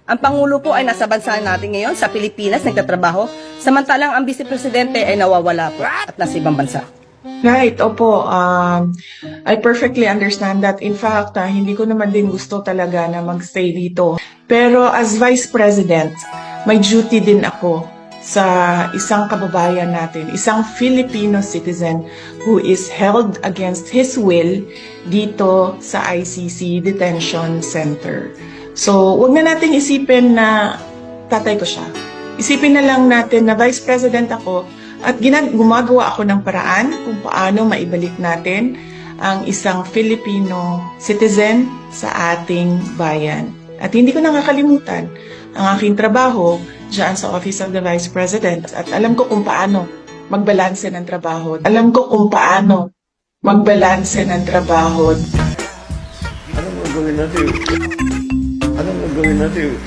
Ang Pangulo po ay nasa bansa natin ngayon, sa Pilipinas, nagtatrabaho, samantalang ang Vice Presidente ay nawawala po at nasa ibang bansa. Right, opo. I perfectly understand that. In fact, hindi ko naman din gusto talaga na magstay dito. Pero as Vice President, may duty din ako sa isang kababayan natin, isang Filipino citizen who is held against his will dito sa ICC Detention Center. So, wag na nating isipin na tatay ko siya. Isipin na lang natin na Vice President ako at gumagawa ako ng paraan kung paano maibalik natin ang isang Filipino citizen sa ating bayan. At hindi ko nakakalimutan ang aking trabaho diyan sa Office of the Vice President. At alam ko kung paano magbalanse ng trabaho. Alam ko kung paano magbalanse ng trabaho. Anong gagawin natin? Anong gagawin natin?